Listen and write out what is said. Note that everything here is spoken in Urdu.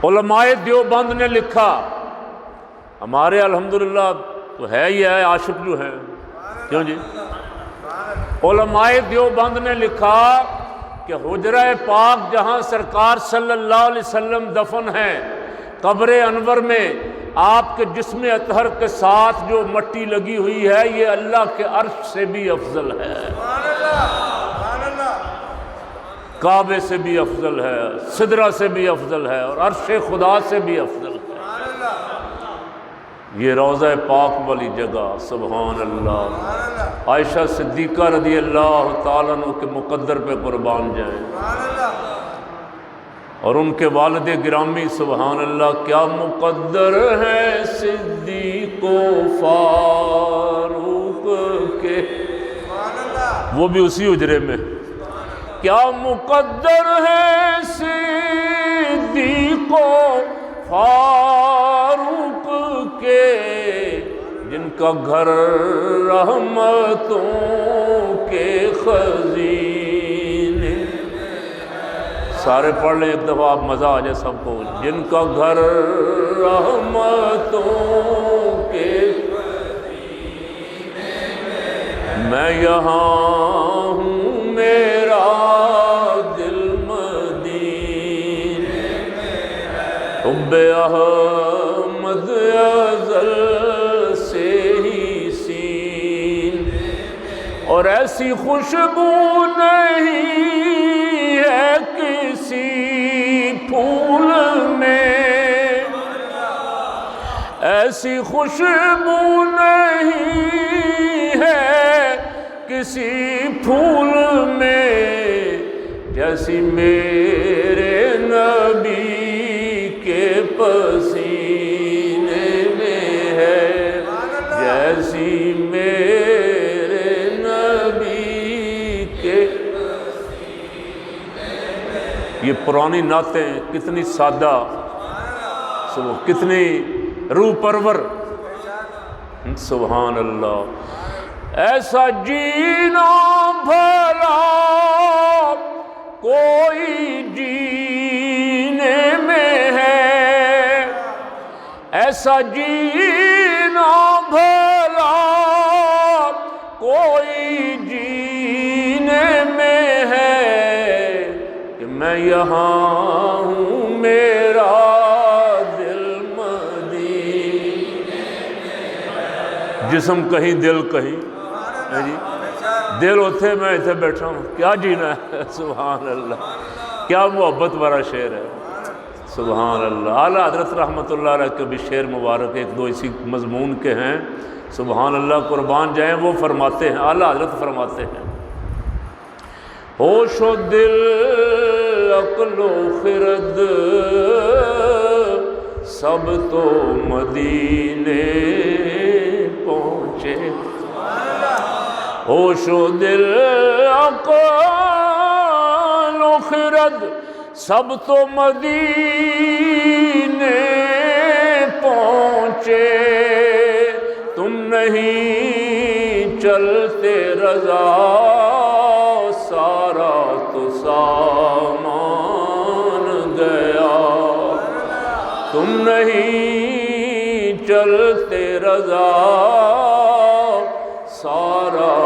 علماء دیوبند نے لکھا، ہمارے الحمدللہ تو ہے ہی ہے عاشق جو ہیں، کیوں جی؟ علماء دیوبند نے لکھا کہ حجرہ پاک جہاں سرکار صلی اللہ علیہ وسلم دفن ہے، قبر انور میں آپ کے جسم اطہر کے ساتھ جو مٹی لگی ہوئی ہے یہ اللہ کے عرش سے بھی افضل ہے، کعبے سے بھی افضل ہے، سدرہ سے بھی افضل ہے، اور عرش خدا سے بھی افضل ہے۔ یہ روضہ پاک والی جگہ، سبحان اللہ۔ عائشہ صدیقہ رضی اللہ تعالیٰ عنہ کے مقدر پہ قربان جائیں، اور ان کے والد گرامی سبحان اللہ کیا مقدر ہے صدیق و فاروق کے، وہ بھی اسی حجرے میں، کیا مقدر ہے صدیق و فاروق کے، جن کا گھر رحمتوں کے خزینے، سارے پڑھ لیں ایک دفعہ آپ مزہ آ جائے سب کو، جن کا گھر رحمتوں کے خزینے، میں یہاں ہوں میرا دل مدینے، حب احمد ازل سے ہی سین، اور ایسی خوشبو نہیں ہے کسی پھول میں، ایسی خوشبو نہیں ہے کسی پھول میں، جیسی میرے نبی کے پسینے میں ہے، جیسی میرے نبی کے پسینے میں۔ یہ پرانی نعتیں کتنی سادہ، کتنی روح پرور، سبحان اللہ۔ ایسا جینا بھلا کوئی جینے میں ہے، ایسا جینا بھلا کوئی جینے میں ہے، کہ میں یہاں ہوں میرا دل مدینے میں، جسم کہیں دل کہیں، جی دل اتھے میں اتھے بیٹھا ہوں، کیا جینا ہے، سبحان اللہ، کیا محبت والا شعر ہے، سبحان اللہ۔ اعلیٰ حضرت رحمۃ اللہ علیہ کے بھی شعر مبارک ایک دو اسی مضمون کے ہیں، سبحان اللہ، قربان جائیں۔ وہ فرماتے ہیں، اعلیٰ حضرت فرماتے ہیں، ہوش و دل عقل و خرد سب تو مدینے پہنچے، ہوش و دل عقل و خرد سب تو مدینے پہنچے، تم نہیں چلتے رضا سارا تو سامان گیا، تم نہیں چلتے رضا سارا